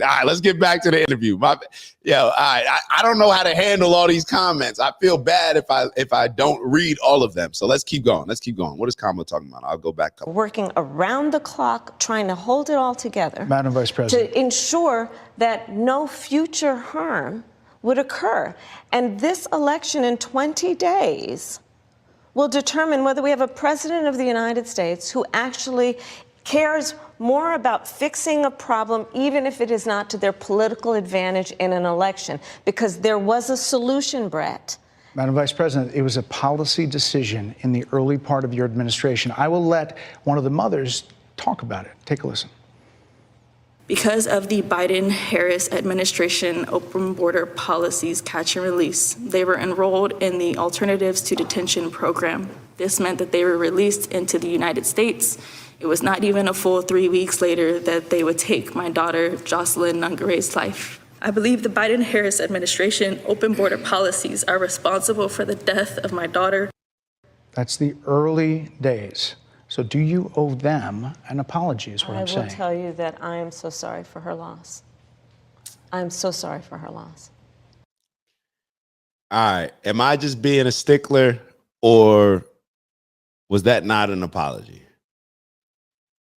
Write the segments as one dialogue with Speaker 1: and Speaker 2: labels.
Speaker 1: All right, let's get back to the interview. All right, I don't know how to handle all these comments. I feel bad if I don't read all of them. So let's keep going. What is Kamala talking about? I'll go back.
Speaker 2: Working around the clock, trying to hold it all together.
Speaker 3: Madam Vice President.
Speaker 2: To ensure that no future harm would occur. And this election in 20 days will determine whether we have a president of the United States who actually cares more about fixing a problem, even if it is not to their political advantage in an election, because there was a solution, Brett.
Speaker 3: Madam Vice President, it was a policy decision in the early part of your administration. I will let one of the mothers talk about it. Take a listen.
Speaker 4: Because of the Biden-Harris administration open border policies catch and release, they were enrolled in the Alternatives to Detention program. This meant that they were released into the United States. It was not even a full 3 weeks later that they would take my daughter, Jocelyn Nungare's life. I believe the Biden-Harris administration open border policies are responsible for the death of my daughter.
Speaker 3: That's the early days. So do you owe them an apology is what I'm saying.
Speaker 2: I will tell you that I am so sorry for her loss. I'm so sorry for her loss.
Speaker 1: All right. Am I just being a stickler, or was that not an apology?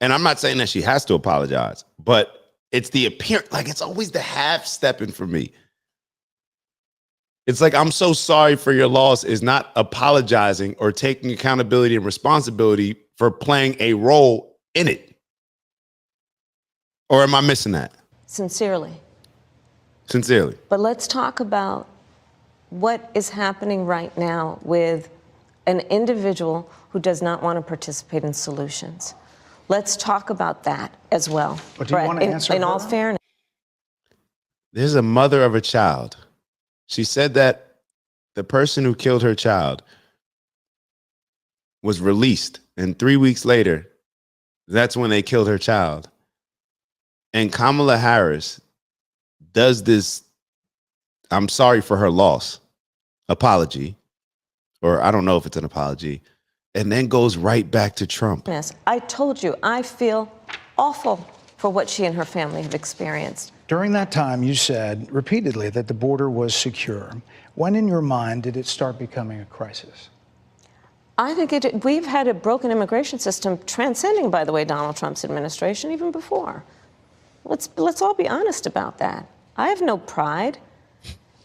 Speaker 1: And I'm not saying that she has to apologize, but it's the appearance. Like, it's always the half stepping for me. It's like, I'm so sorry for your loss is not apologizing or taking accountability and responsibility for playing a role in it. Or am I missing that?
Speaker 2: Sincerely.
Speaker 1: Sincerely.
Speaker 2: But let's talk about what is happening right now with an individual who does not want to participate in solutions. Let's talk about that as well.
Speaker 3: But do you want to answer
Speaker 2: in all fairness?
Speaker 1: There's a mother of a child. She said that the person who killed her child was released, and 3 weeks later, that's when they killed her child. And Kamala Harris does this, I'm sorry for her loss, apology, or I don't know if it's an apology, and then goes right back to Trump.
Speaker 2: Yes, I told you, I feel awful for what she and her family have experienced.
Speaker 3: During that time, you said repeatedly that the border was secure. When in your mind did it start becoming a crisis?
Speaker 2: I think we've had a broken immigration system transcending, by the way, Donald Trump's administration, even before. Let's all be honest about that. I have no pride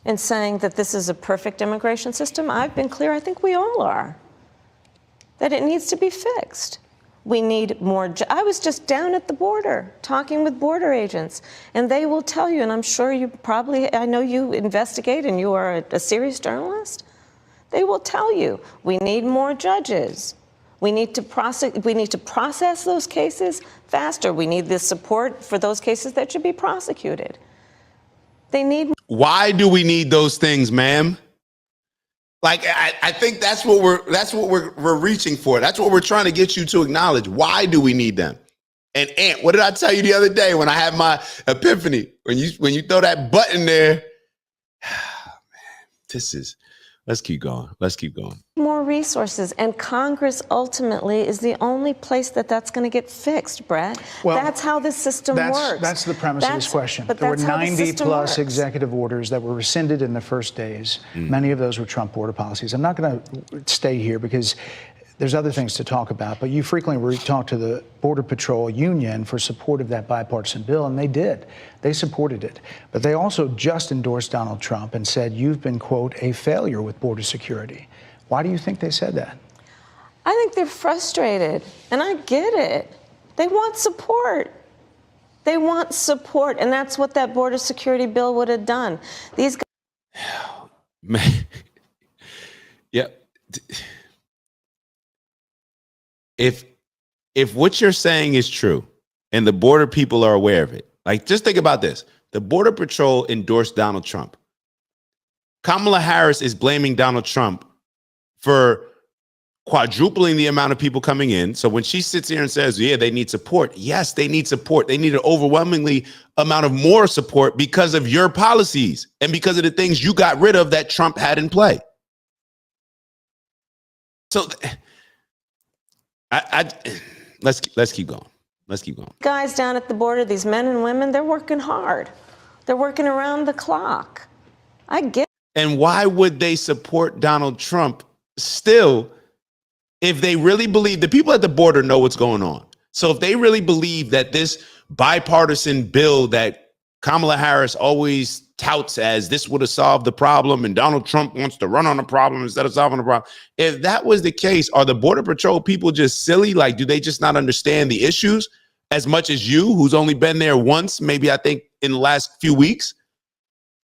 Speaker 2: in saying that this is a perfect immigration system. I've been clear, I think we all are, that it needs to be fixed. We need more. I was just down at the border talking with border agents, and they will tell you, and I'm sure you probably, I know you investigate and you are a serious journalist. They will tell you, we need more judges. We need to process those cases faster. We need the support for those cases that should be prosecuted. They need.
Speaker 1: Why do we need those things, ma'am? Like, I think that's what we're reaching for. That's what we're trying to get you to acknowledge. Why do we need them? And Ant, what did I tell you the other day when I had my epiphany? When you throw that button there, man, let's keep going. Let's keep going.
Speaker 2: More resources, and Congress ultimately is the only place that's going to get fixed, Brett. Well, that's how this system works.
Speaker 3: That's the premise of this question.
Speaker 2: But
Speaker 3: there were
Speaker 2: that's how the
Speaker 3: 90
Speaker 2: system
Speaker 3: plus
Speaker 2: works.
Speaker 3: executive orders that were rescinded in the first days. Many of those were Trump border policies. I'm not going to stay here because there's other things to talk about, but you frequently talk to the Border Patrol Union for support of that bipartisan bill, and they did. They supported it. But they also just endorsed Donald Trump and said, you've been, quote, a failure with border security. Why do you think they said that?
Speaker 2: I think they're frustrated, and I get it. They want support. They want support, and that's what that border security bill would have done. These guys.
Speaker 1: Man. Yeah. If what you're saying is true and the border people are aware of it, like, just think about this. The Border Patrol endorsed Donald Trump. Kamala Harris is blaming Donald Trump for quadrupling the amount of people coming in. So when she sits here and says, yeah, they need support. Yes, they need support. They need an overwhelmingly amount of more support because of your policies and because of the things you got rid of that Trump had in play. So let's keep going. Let's keep going.
Speaker 2: Guys down at the border, these men and women, they're working hard. They're working around the clock. I get.
Speaker 1: And why would they support Donald Trump still if they really believe the people at the border know what's going on? So if they really believe that this bipartisan bill that Kamala Harris always touts as this would have solved the problem and Donald Trump wants to run on the problem instead of solving the problem. If that was the case, are the Border Patrol people just silly? Like, do they just not understand the issues as much as you, who's only been there once, maybe I think in the last few weeks?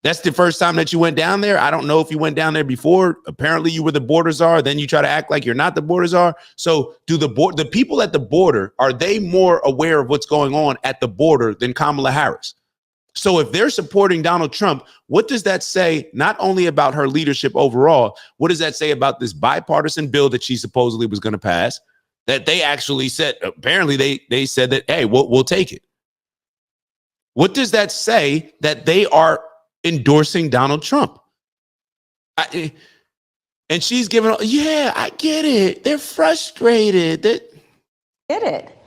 Speaker 1: That's the first time that you went down there. I don't know if you went down there before. Apparently you were the border czar. Then you try to act like you're not the border czar. So do the people at the border, are they more aware of what's going on at the border than Kamala Harris? So if they're supporting Donald Trump, what does that say not only about her leadership overall, what does that say about this bipartisan bill that she supposedly was going to pass, that they actually said, apparently they said that, hey, we'll take it. What does that say that they are endorsing Donald Trump? And she's giving, yeah, I get it. They're frustrated.
Speaker 2: Get it.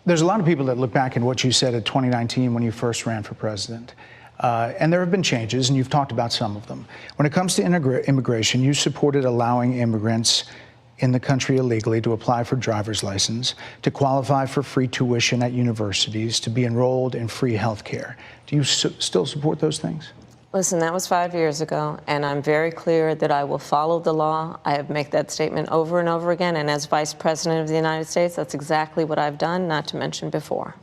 Speaker 3: There's a lot of people that look back at what you said in 2019 when you first ran for president. And there have been changes, and you've talked about some of them. When it comes to immigration, you supported allowing immigrants in the country illegally to apply for driver's license, to qualify for free tuition at universities, to be enrolled in free health care. Do you still support those things?
Speaker 2: Listen, that was 5 years ago, and I'm very clear that I will follow the law. I have made that statement over and over again, and as Vice President of the United States, that's exactly what I've done, not to mention before.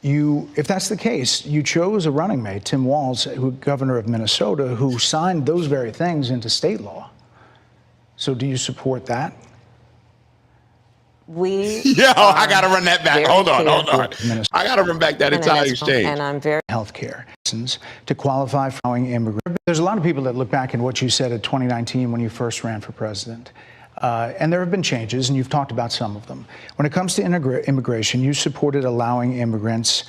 Speaker 3: If that's the case, you chose a running mate, Tim Walz, governor of Minnesota, who signed those very things into state law. So do you support that?
Speaker 1: I got to run that back. Hold on. I got to run back that entire exchange.
Speaker 2: And I'm very
Speaker 3: healthcare to qualify for allowing immigrants. There's a lot of people that look back at what you said in 2019 when you first ran for president. And there have been changes, and you've talked about some of them. When it comes to immigration, you supported allowing immigrants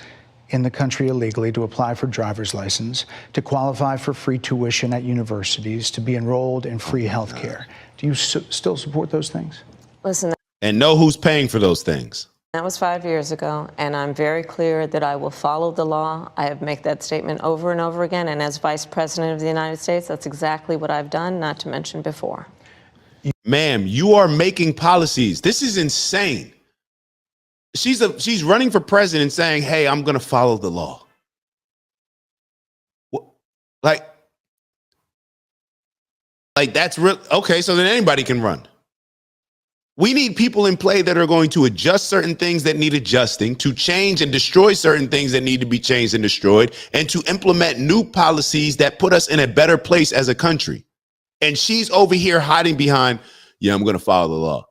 Speaker 3: in the country illegally to apply for driver's license, to qualify for free tuition at universities, to be enrolled in free health care. Do you still support those things?
Speaker 2: Listen.
Speaker 1: And know who's paying for those things.
Speaker 2: That was 5 years ago, and I'm very clear that I will follow the law. I have made that statement over and over again, and as Vice President of the United States, that's exactly what I've done, not to mention before.
Speaker 1: Ma'am, you are making policies. This is insane. She's running for president saying, hey, I'm going to follow the law. Like that's real. Okay, so then anybody can run. We need people in play that are going to adjust certain things that need adjusting, to change and destroy certain things that need to be changed and destroyed, and to implement new policies that put us in a better place as a country. And she's over here hiding behind, yeah, I'm going to follow the law.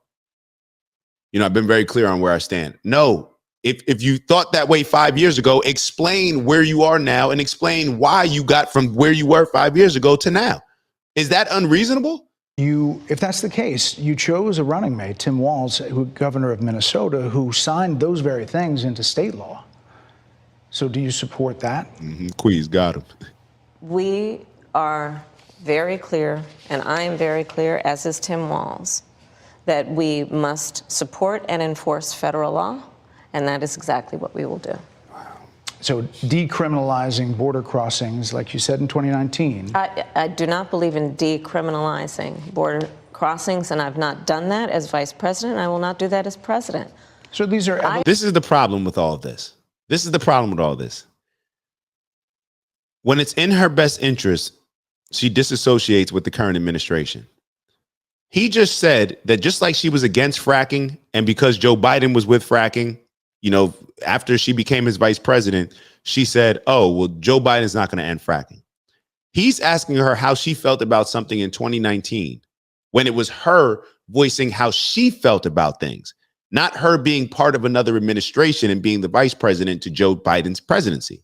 Speaker 1: You know, I've been very clear on where I stand. No, if you thought that way 5 years ago, explain where you are now and explain why you got from where you were 5 years ago to now. Is that unreasonable?
Speaker 3: If that's the case, you chose a running mate, Tim Walz, governor of Minnesota, who signed those very things into state law. So do you support that?
Speaker 1: Queez got him.
Speaker 2: We are very clear, and I am very clear, as is Tim Walz, that we must support and enforce federal law, and that is exactly what we will do.
Speaker 3: So decriminalizing border crossings, like you said in 2019.
Speaker 2: I do not believe in decriminalizing border crossings, and I've not done that as vice president. I will not do that as president.
Speaker 3: So these are.
Speaker 1: This is the problem with all of this. This is the problem with all this. When it's in her best interest, she disassociates with the current administration. He just said that just like she was against fracking, and because Joe Biden was with fracking, you know, after she became his vice president, she said, oh, well, Joe Biden's not going to end fracking. He's asking her how she felt about something in 2019, when it was her voicing how she felt about things, not her being part of another administration and being the vice president to Joe Biden's presidency.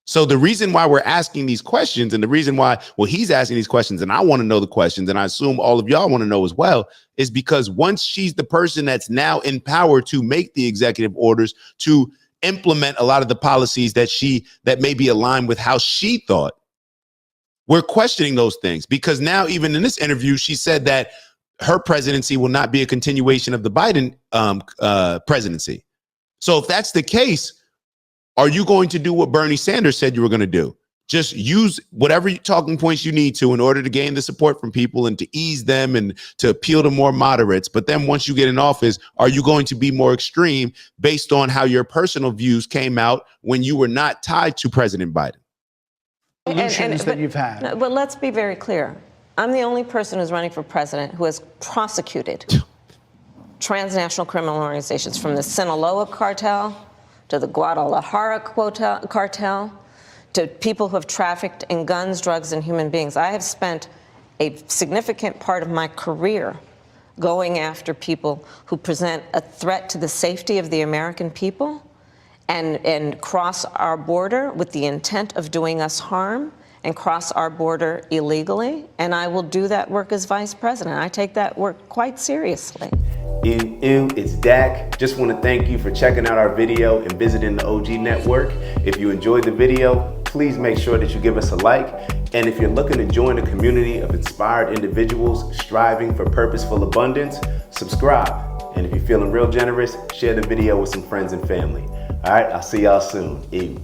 Speaker 1: So the reason why we're asking these questions, and the reason why, well, he's asking these questions and I want to know the questions, and I assume all of y'all want to know as well, is because once she's the person that's now in power to make the executive orders, to implement a lot of the policies that may be aligned with how she thought, we're questioning those things. Because now, even in this interview, she said that her presidency will not be a continuation of the Biden presidency. So if that's the case, are you going to do what Bernie Sanders said you were going to do? Just use whatever talking points you need to in order to gain the support from people and to ease them and to appeal to more moderates. But then once you get in office, are you going to be more extreme based on how your personal views came out when you were not tied to President Biden?
Speaker 3: Solutions that you've had.
Speaker 2: No, but let's be very clear. I'm the only person who's running for president who has prosecuted transnational criminal organizations, from the Sinaloa cartel to the Guadalajara cartel, to people who have trafficked in guns, drugs, and human beings. I have spent a significant part of my career going after people who present a threat to the safety of the American people and cross our border with the intent of doing us harm and cross our border illegally. And I will do that work as vice president. I take that work quite seriously.
Speaker 1: It's Dak. Just want to thank you for checking out our video and visiting the OG Network. If you enjoyed the video, please make sure that you give us a like. And if you're looking to join a community of inspired individuals striving for purposeful abundance, subscribe. And if you're feeling real generous, share the video with some friends and family. All right, I'll see y'all soon. Ew.